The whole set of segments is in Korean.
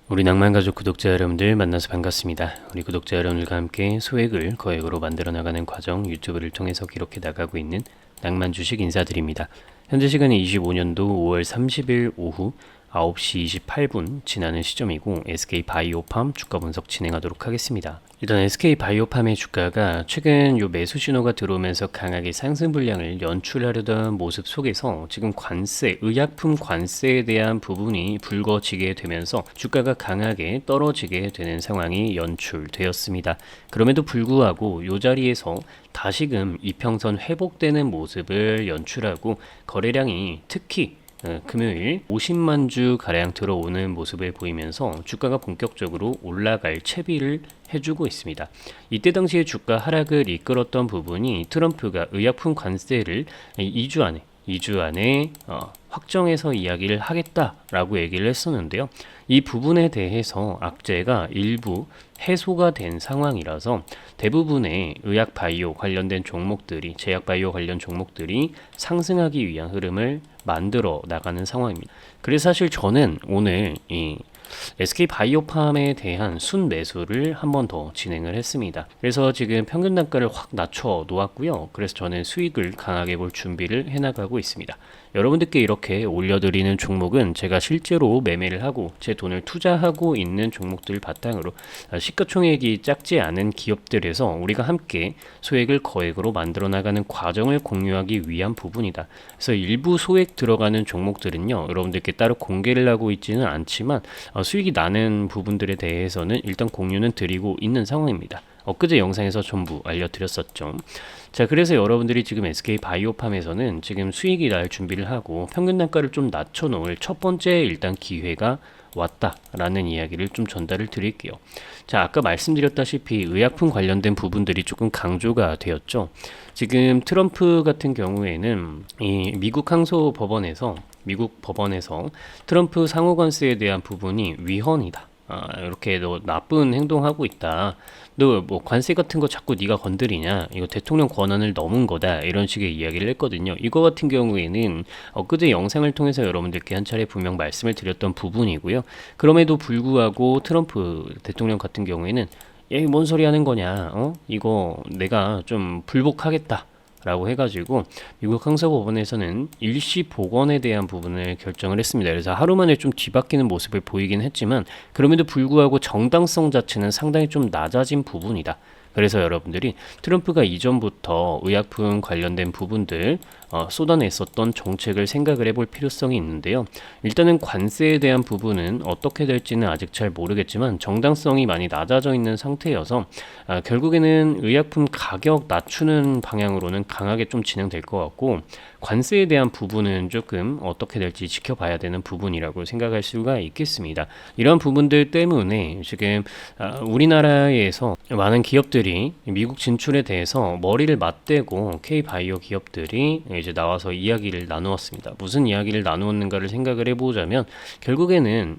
우리 낭만가족 구독자 여러분들 만나서 반갑습니다. 우리 구독자 여러분들과 함께 소액을 거액으로 만들어 나가는 과정 유튜브를 통해서 기록해 나가고 있는 낭만주식 인사드립니다. 현재 시간은 25년도 5월 30일 오후 9시 28분 지나는 시점이고 SK바이오팜 주가 분석 진행하도록 하겠습니다. 일단 SK바이오팜의 주가가 최근 요 매수 신호가 들어오면서 강하게 상승 분량을 연출하려던 모습 속에서 지금 관세, 의약품 관세에 대한 부분이 불거지게 되면서 주가가 강하게 떨어지게 되는 상황이 연출되었습니다. 그럼에도 불구하고 요 자리에서 다시금 이평선 회복되는 모습을 연출하고 거래량이 특히 금요일 50만 주 가량 들어오는 모습을 보이면서 주가가 본격적으로 올라갈 채비를 해주고 있습니다. 이때 당시에 주가 하락을 이끌었던 부분이 트럼프가 의약품 관세를 2주 안에 확정해서 이야기를 하겠다라고 얘기를 했었는데요. 이 부분에 대해서 악재가 일부 해소가 된 상황이라서 대부분의 의약 바이오 관련된 종목들이, 제약 바이오 관련 종목들이 상승하기 위한 흐름을 만들어 나가는 상황입니다. 그래서 사실 저는 오늘 이 SK바이오팜에 대한 순매수를 한 번 더 진행을 했습니다. 그래서 지금 평균 단가를 확 낮춰 놓았고요. 그래서 저는 수익을 강하게 볼 준비를 해나가고 있습니다. 여러분들께 이렇게 올려드리는 종목은 제가 실제로 매매를 하고 제 돈을 투자하고 있는 종목들 바탕으로 시가총액이 작지 않은 기업들에서 우리가 함께 소액을 거액으로 만들어 나가는 과정을 공유하기 위한 부분이다. 그래서 일부 소액 들어가는 종목들은요, 여러분들께 따로 공개를 하고 있지는 않지만 수익이 나는 부분들에 대해서는 일단 공유는 드리고 있는 상황입니다. 엊그제 영상에서 전부 알려드렸었죠. 자, 그래서 여러분들이 지금 SK바이오팜에서는 지금 수익이 날 준비를 하고 평균 단가를 좀 낮춰놓을 첫 번째 일단 기회가 왔다라는 이야기를 좀 전달을 드릴게요. 자, 아까 말씀드렸다시피 의약품 관련된 부분들이 조금 강조가 되었죠. 지금 트럼프 같은 경우에는 이 미국 법원에서 트럼프 상호관세에 대한 부분이 위헌이다. 이렇게 너 나쁜 행동하고 있다. 너 뭐 관세 같은 거 자꾸 네가 건드리냐? 이거 대통령 권한을 넘은 거다. 이런 식의 이야기를 했거든요. 이거 같은 경우에는 엊그제 영상을 통해서 여러분들께 한 차례 분명 말씀을 드렸던 부분이고요. 그럼에도 불구하고 트럼프 대통령 같은 경우에는 뭔 소리 하는 거냐? 이거 내가 좀 불복하겠다. 라고 해가지고 미국 항소법원에서는 일시 복원에 대한 부분을 결정을 했습니다. 그래서 하루 만에 좀 뒤바뀌는 모습을 보이긴 했지만 그럼에도 불구하고 정당성 자체는 상당히 좀 낮아진 부분이다. 그래서 여러분들이 트럼프가 이전부터 의약품 관련된 부분들 쏟아냈었던 정책을 생각을 해볼 필요성이 있는데요. 일단은 관세에 대한 부분은 어떻게 될지는 아직 잘 모르겠지만 정당성이 많이 낮아져 있는 상태여서 결국에는 의약품 가격 낮추는 방향으로는 강하게 좀 진행될 것 같고 관세에 대한 부분은 조금 어떻게 될지 지켜봐야 되는 부분이라고 생각할 수가 있겠습니다. 이런 부분들 때문에 지금 우리나라에서 많은 기업들이 미국 진출에 대해서 머리를 맞대고 K바이오 기업들이 이제 나와서 이야기를 나누었습니다. 무슨 이야기를 나누었는가를 생각을 해보자면 결국에는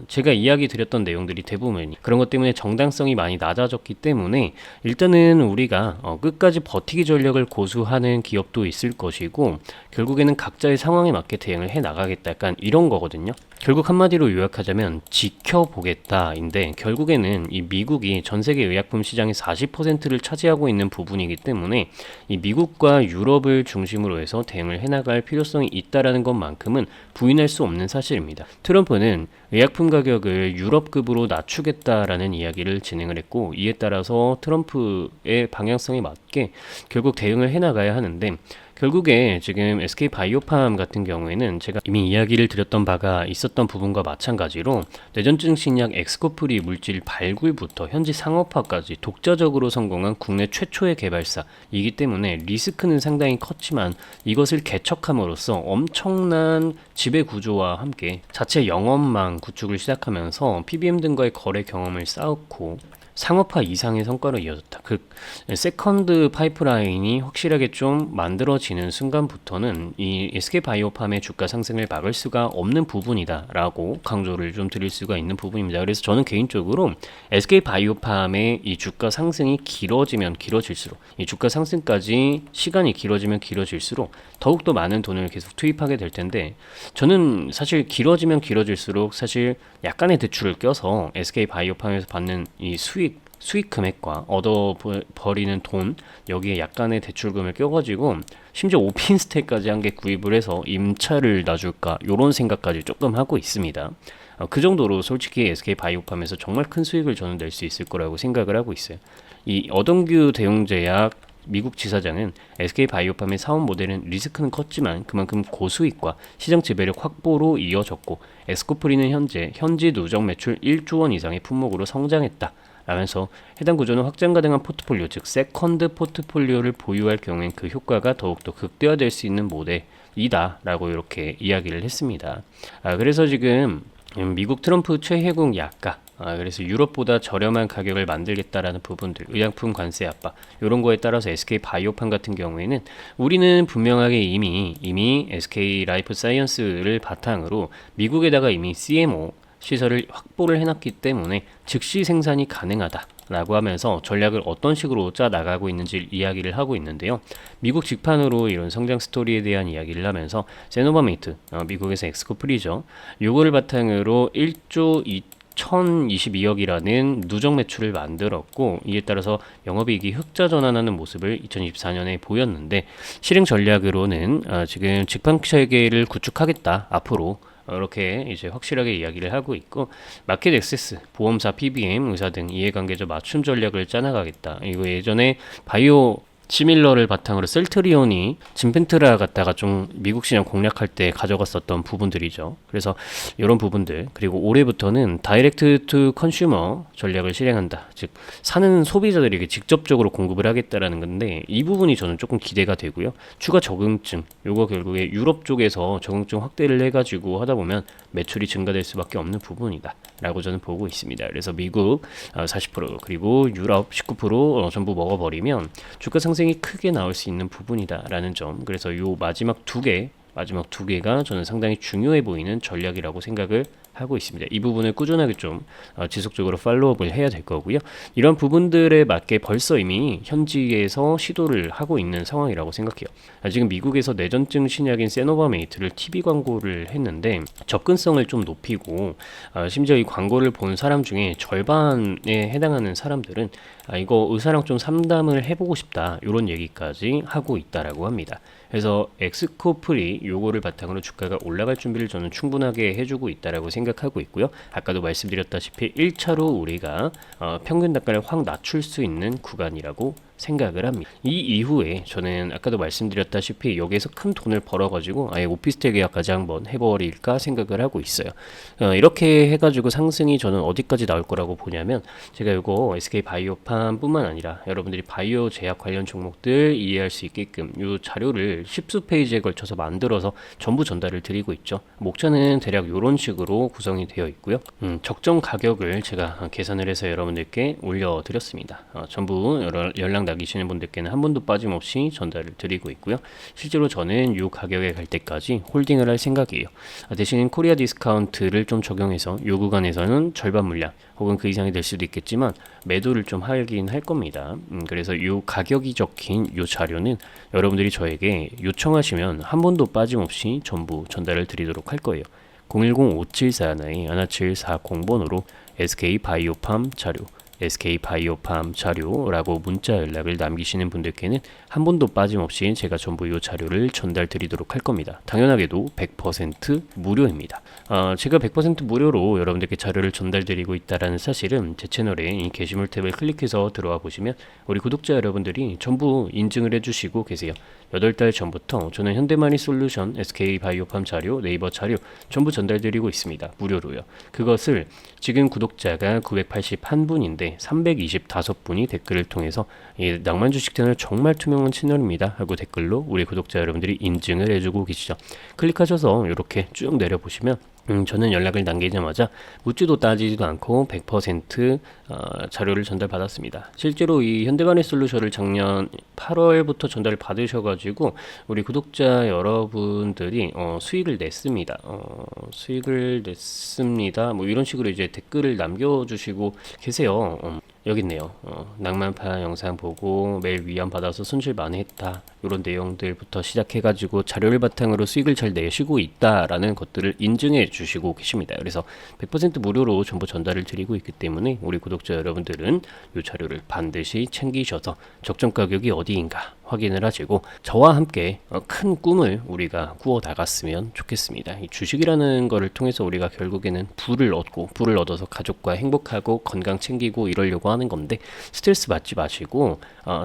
제가 이야기 드렸던 내용들이 대부분 그런 것 때문에 정당성이 많이 낮아졌기 때문에 일단은 우리가 끝까지 버티기 전략을 고수하는 기업도 있을 것이고 결국에는 각자의 상황에 맞게 대응을 해 나가겠다, 약간 이런 거거든요. 결국 한마디로 요약하자면 지켜보겠다인데 결국에는 이 미국이 전 세계 의약품 시장의 40%를 차지하고 있는 부분이기 때문에 이 미국과 유럽을 중심으로 해서 대응을 해나갈 필요성이 있다라는 것만큼은 부인할 수 없는 사실입니다. 트럼프는 의약품 가격을 유럽급으로 낮추겠다라는 이야기를 진행을 했고 이에 따라서 트럼프의 방향성에 맞게 결국 대응을 해나가야 하는데 결국에 지금 SK바이오팜 같은 경우에는 제가 이미 이야기를 드렸던 바가 있었던 부분과 마찬가지로 뇌전증 신약 엑스코프리 물질 발굴부터 현지 상업화까지 독자적으로 성공한 국내 최초의 개발사이기 때문에 리스크는 상당히 컸지만 이것을 개척함으로써 엄청난 지배 구조와 함께 자체 영업망 구축을 시작하면서 PBM 등과의 거래 경험을 쌓았고 상업화 이상의 성과로 이어졌다. 그 세컨드 파이프라인이 확실하게 좀 만들어지는 순간부터는 이 SK바이오팜의 주가 상승을 막을 수가 없는 부분이다라고 강조를 좀 드릴 수가 있는 부분입니다. 그래서 저는 개인적으로 SK바이오팜의 이 주가 상승이 길어지면 길어질수록 이 주가 상승까지 시간이 길어지면 길어질수록 더욱더 많은 돈을 계속 투입하게 될 텐데 저는 사실 길어지면 길어질수록 사실 약간의 대출을 껴서 SK바이오팜에서 받는 이 수익 금액과 버리는 돈 여기에 약간의 대출금을 껴가지고 심지어 오핀스테이까지 한 개 구입을 해서 임차를 놔줄까 요런 생각까지 조금 하고 있습니다. 그 정도로 솔직히 SK바이오팜에서 정말 큰 수익을 저는 낼 수 있을 거라고 생각을 하고 있어요. 이 어동규 대웅제약 미국 지사장은 SK바이오팜의 사업 모델은 리스크는 컸지만 그만큼 고수익과 시장 지배력 확보로 이어졌고 에스코프리는 현지 누적 매출 1조 원 이상의 품목으로 성장했다. 라면서 해당 구조는 확장 가능한 포트폴리오, 즉 세컨드 포트폴리오를 보유할 경우엔 그 효과가 더욱더 극대화될 수 있는 모델이다 라고 이렇게 이야기를 했습니다. 그래서 지금 미국 트럼프 최혜국 약가 그래서 유럽보다 저렴한 가격을 만들겠다라는 부분들, 의약품 관세 압박 이런 거에 따라서 SK 바이오팜 같은 경우에는 우리는 분명하게 이미 SK 라이프 사이언스를 바탕으로 미국에다가 이미 CMO 시설을 확보를 해놨기 때문에 즉시 생산이 가능하다라고 하면서 전략을 어떤 식으로 짜 나가고 있는지 이야기를 하고 있는데요. 미국 직판으로 이런 성장 스토리에 대한 이야기를 하면서 세노바메이트, 미국에서 엑스코프리죠. 요거를 바탕으로 1조 1022억이라는 누적 매출을 만들었고 이에 따라서 영업이익이 흑자 전환하는 모습을 2024년에 보였는데 실행 전략으로는 지금 직판 체계를 구축하겠다 앞으로 이렇게 이제 확실하게 이야기를 하고 있고 마켓 액세스, 보험사, PBM, 의사 등 이해관계자 맞춤 전략을 짜나가겠다. 이거 예전에 바이오 시밀러를 바탕으로 셀트리온이 진펜트라 갖다가 좀 미국 시장 공략할 때 가져갔었던 부분들이죠. 그래서 이런 부분들 그리고 올해부터는 다이렉트 투 컨슈머 전략을 실행한다. 즉 사는 소비자들에게 직접적으로 공급을 하겠다라는 건데 이 부분이 저는 조금 기대가 되고요. 추가 적응증 요거 결국에 유럽 쪽에서 적응증 확대를 해가지고 하다 보면 매출이 증가될 수밖에 없는 부분이다. 라고 저는 보고 있습니다. 그래서 미국 40% 그리고 유럽 19% 전부 먹어버리면 주가 상승이 크게 나올 수 있는 부분이다라는 점. 그래서 요 마지막 두 개가 저는 상당히 중요해 보이는 전략이라고 생각을 하고 있습니다. 이 부분을 꾸준하게 좀 지속적으로 팔로우업을 해야 될 거고요. 이런 부분들에 맞게 벌써 이미 현지에서 시도를 하고 있는 상황이라고 생각해요. 지금 미국에서 뇌전증 신약인 세노바메이트를 TV 광고를 했는데 접근성을 좀 높이고 심지어 이 광고를 본 사람 중에 절반에 해당하는 사람들은 이거 의사랑 좀 상담을 해보고 싶다 이런 얘기까지 하고 있다라고 합니다. 그래서 엑스코프리 요거를 바탕으로 주가가 올라갈 준비를 저는 충분하게 해주고 있다라고 생각하고 있고요. 아까도 말씀드렸다시피 1차로 우리가 평균 단가를 확 낮출 수 있는 구간이라고 생각을 합니다. 이 이후에 저는 아까도 말씀드렸다시피 여기에서 큰 돈을 벌어가지고 아예 오피스텔 계약까지 한번 해버릴까 생각을 하고 있어요. 이렇게 해가지고 상승이 저는 어디까지 나올 거라고 보냐면 제가 이거 SK 바이오팜 뿐만 아니라 여러분들이 바이오 제약 관련 종목들 이해할 수 있게끔 이 자료를 10수 페이지에 걸쳐서 만들어서 전부 전달을 드리고 있죠. 목차는 대략 이런 식으로 구성이 되어 있고요. 적정 가격을 제가 계산을 해서 여러분들께 올려드렸습니다. 전부 연락 나기시는 분들께는 한 번도 빠짐없이 전달을 드리고 있고요. 실제로 저는 이 가격에 갈 때까지 홀딩을 할 생각이에요. 대신 코리아 디스카운트를 좀 적용해서 이 구간에서는 절반 물량 혹은 그 이상이 될 수도 있겠지만 매도를 좀 하긴 할 겁니다. 그래서 이 가격이 적힌 이 자료는 여러분들이 저에게 요청하시면 한 번도 빠짐없이 전부 전달을 드리도록 할 거예요. 010-5741-1740번으로 SK바이오팜 자료라고 문자 연락을 남기시는 분들께는 한 번도 빠짐없이 제가 전부 이 자료를 전달 드리도록 할 겁니다. 당연하게도 100% 무료입니다. 제가 100% 무료로 여러분들께 자료를 전달 드리고 있다는 사실은 제 채널에 이 게시물 탭을 클릭해서 들어와 보시면 우리 구독자 여러분들이 전부 인증을 해주시고 계세요. 8달 전부터 저는 현대마니솔루션, SK바이오팜 자료, 네이버 자료 전부 전달 드리고 있습니다. 무료로요. 그것을 지금 구독자가 981분인데 325분이 댓글을 통해서 낭만주식 채널 정말 투명한 채널입니다 하고 댓글로 우리 구독자 여러분들이 인증을 해주고 계시죠. 클릭하셔서 이렇게 쭉 내려보시면 저는 연락을 남기자마자 묻지도 따지지도 않고 100% 자료를 전달받았습니다. 실제로 이 현대마니 솔루션을 작년 8월부터 전달을 받으셔가지고 우리 구독자 여러분들이 수익을 냈습니다. 수익을 냈습니다. 뭐 이런 식으로 이제 댓글을 남겨주시고 계세요. 여기 있네요. 낭만파 영상 보고 매일 위안 받아서 손실 많이 했다. 이런 내용들부터 시작해가지고 자료를 바탕으로 수익을 잘 내시고 있다라는 것들을 인증해 주시고 계십니다. 그래서 100% 무료로 정보 전달을 드리고 있기 때문에 우리 구독자 여러분들은 이 자료를 반드시 챙기셔서 적정 가격이 어디인가 확인을 하시고 저와 함께 큰 꿈을 우리가 꾸어 나갔으면 좋겠습니다. 이 주식이라는 거를 통해서 우리가 결국에는 부를 얻어서 가족과 행복하고 건강 챙기고 이러려고 하는 건데 스트레스 받지 마시고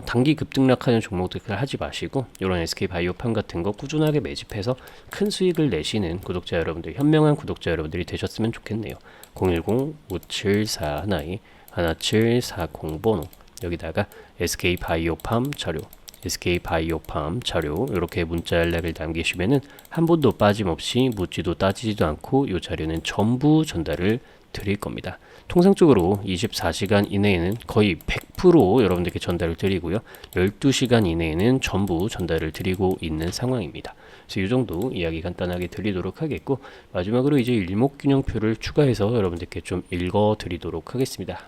단기 급등락하는 종목들을 하지 마시고 이런 SK바이오팜 같은 거 꾸준하게 매집해서 큰 수익을 내시는 구독자 여러분들, 현명한 구독자 여러분들이 되셨으면 좋겠네요. 010-5742-1740 번호 여기다가 SK바이오팜 자료 SK바이오팜 자료 이렇게 문자 연락을 남기시면은 한 번도 빠짐없이 묻지도 따지지도 않고 이 자료는 전부 전달을 드릴 겁니다. 통상적으로 24시간 이내에는 거의 100% 여러분들께 전달을 드리고요. 12시간 이내에는 전부 전달을 드리고 있는 상황입니다. 그래서 이 정도 이야기 간단하게 드리도록 하겠고 마지막으로 이제 일목균형표를 추가해서 여러분들께 좀 읽어 드리도록 하겠습니다.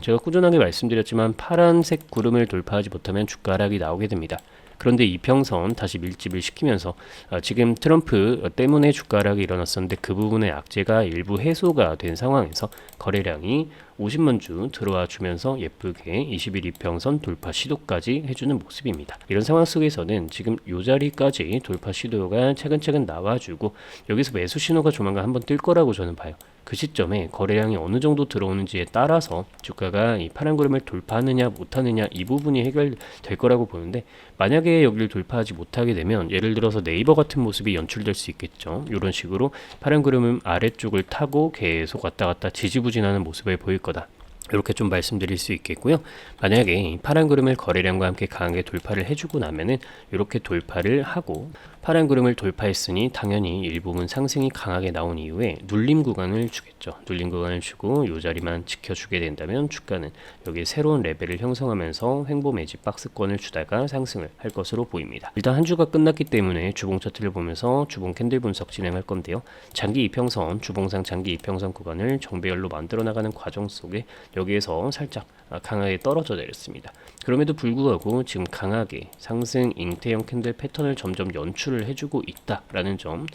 제가 꾸준하게 말씀드렸지만 파란색 구름을 돌파하지 못하면 주가 하락이 나오게 됩니다. 그런데 이평선 다시 밀집을 시키면서 지금 트럼프 때문에 주가 하락이 일어났었는데 그 부분의 악재가 일부 해소가 된 상황에서 거래량이 50만 주 들어와 주면서 예쁘게 21 이평선 돌파 시도까지 해주는 모습입니다. 이런 상황 속에서는 지금 이 자리까지 돌파 시도가 차근차근 나와주고 여기서 매수 신호가 조만간 한번 뜰 거라고 저는 봐요. 그 시점에 거래량이 어느 정도 들어오는지에 따라서 주가가 이 파란 구름을 돌파하느냐 못하느냐 이 부분이 해결될 거라고 보는데 만약에 여기를 돌파하지 못하게 되면 예를 들어서 네이버 같은 모습이 연출될 수 있겠죠. 이런 식으로 파란 구름은 아래쪽을 타고 계속 왔다 갔다 지지부진하는 모습을 보일 거다. 이렇게 좀 말씀드릴 수 있겠고요. 만약에 파란 구름을 거래량과 함께 강하게 돌파를 해주고 나면은 이렇게 돌파를 하고 파란 구름을 돌파했으니 당연히 일부분 상승이 강하게 나온 이후에 눌림 구간을 주겠죠. 눌림 구간을 주고 이 자리만 지켜주게 된다면 주가는 여기 새로운 레벨을 형성하면서 횡보 매집 박스권을 주다가 상승을 할 것으로 보입니다. 일단 한 주가 끝났기 때문에 주봉 차트를 보면서 주봉 캔들 분석 진행할 건데요. 장기 이평선, 주봉상 장기 이평선 구간을 정배열로 만들어 나가는 과정 속에 여기에서 살짝 강하게 떨어져 내렸습니다. 그럼에도 불구하고 지금 강하게 상승 잉태형 캔들 패턴을 점점 연출을 해주고 있다라는 점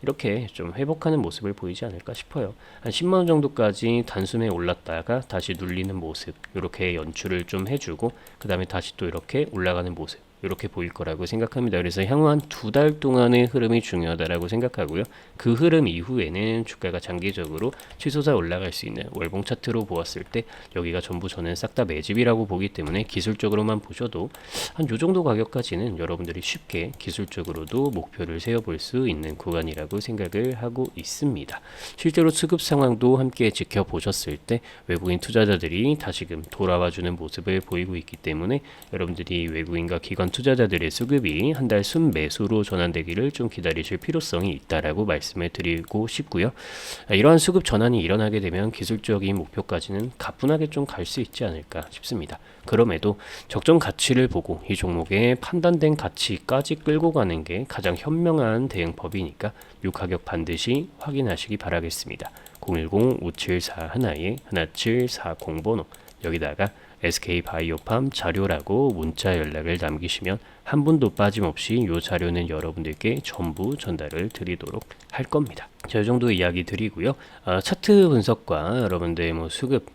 이렇게 좀 회복하는 모습을 보이지 않을까 싶어요. 한 10만원 정도까지 단숨에 올랐다가 다시 눌리는 모습 이렇게 연출을 좀 해주고 그 다음에 다시 또 이렇게 올라가는 모습 이렇게 보일 거라고 생각합니다. 그래서 향후 한 2달 동안의 흐름이 중요하다라고 생각하고요. 그 흐름 이후에는 주가가 장기적으로 치솟아 올라갈 수 있는 월봉 차트로 보았을 때 여기가 전부 저는 싹 다 매집이라고 보기 때문에 기술적으로만 보셔도 한 요 정도 가격까지는 여러분들이 쉽게 기술적으로도 목표를 세워볼 수 있는 구간이라고 생각을 하고 있습니다. 실제로 수급 상황도 함께 지켜보셨을 때 외국인 투자자들이 다시금 돌아와주는 모습을 보이고 있기 때문에 여러분들이 외국인과 기관 투자자들의 수급이 한 달 순매수로 전환되기를 좀 기다리실 필요성이 있다라고 말씀을 드리고 싶고요. 이러한 수급 전환이 일어나게 되면 기술적인 목표까지는 가뿐하게 좀 갈 수 있지 않을까 싶습니다. 그럼에도 적정 가치를 보고 이 종목의 판단된 가치까지 끌고 가는 게 가장 현명한 대응법이니까 이 가격 반드시 확인하시기 바라겠습니다. 010-5741-1740 번호 여기다가 SK바이오팜 자료라고 문자 연락을 남기시면 한 분도 빠짐없이 이 자료는 여러분들께 전부 전달을 드리도록 할 겁니다. 자, 이 정도 이야기 드리고요. 차트 분석과 여러분들의 뭐 수급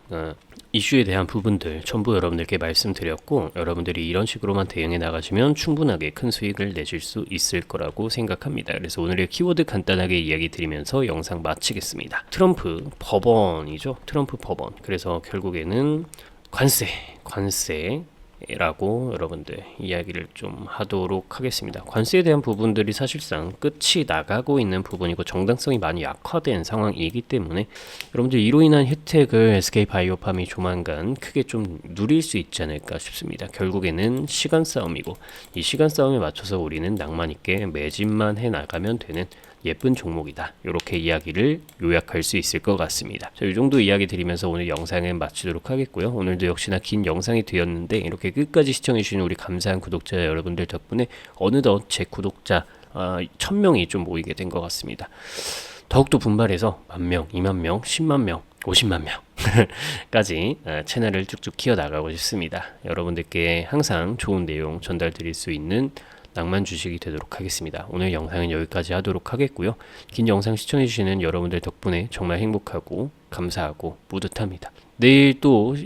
이슈에 대한 부분들 전부 여러분들께 말씀드렸고 여러분들이 이런 식으로만 대응해 나가시면 충분하게 큰 수익을 내실 수 있을 거라고 생각합니다. 그래서 오늘의 키워드 간단하게 이야기 드리면서 영상 마치겠습니다. 트럼프 법원이죠. 트럼프 법원. 그래서 결국에는 관세라고 여러분들 이야기를 좀 하도록 하겠습니다. 관세에 대한 부분들이 사실상 끝이 나가고 있는 부분이고 정당성이 많이 약화된 상황이기 때문에 여러분들 이로 인한 혜택을 SK바이오팜이 조만간 크게 좀 누릴 수 있지 않을까 싶습니다. 결국에는 시간 싸움이고 이 시간 싸움에 맞춰서 우리는 낭만 있게 매집만 해 나가면 되는 예쁜 종목이다. 이렇게 이야기를 요약할 수 있을 것 같습니다. 자, 이 정도 이야기 드리면서 오늘 영상은 마치도록 하겠고요. 오늘도 역시나 긴 영상이 되었는데 이렇게 끝까지 시청해주신 우리 감사한 구독자 여러분들 덕분에 어느덧 제 구독자 1000명이 좀 모이게 된 것 같습니다. 더욱더 분발해서 10,000명, 20,000명, 100,000명, 50만 명까지 채널을 쭉쭉 키워나가고 싶습니다. 여러분들께 항상 좋은 내용 전달드릴 수 있는 낭만 주식이 되도록 하겠습니다. 오늘 영상은 여기까지 하도록 하겠고요. 긴 영상 시청해주시는 여러분들 덕분에 정말 행복하고 감사하고 뿌듯합니다. 내일 또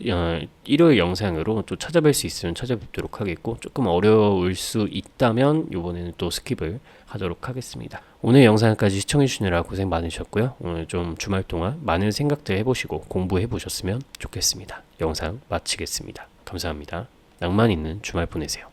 일요일 영상으로 또 찾아뵐 수 있으면 찾아뵙도록 하겠고, 조금 어려울 수 있다면 이번에는 또 스킵을 하도록 하겠습니다. 오늘 영상까지 시청해주시느라 고생 많으셨고요. 오늘 좀 주말 동안 많은 생각들 해보시고 공부해보셨으면 좋겠습니다. 영상 마치겠습니다. 감사합니다. 낭만 있는 주말 보내세요.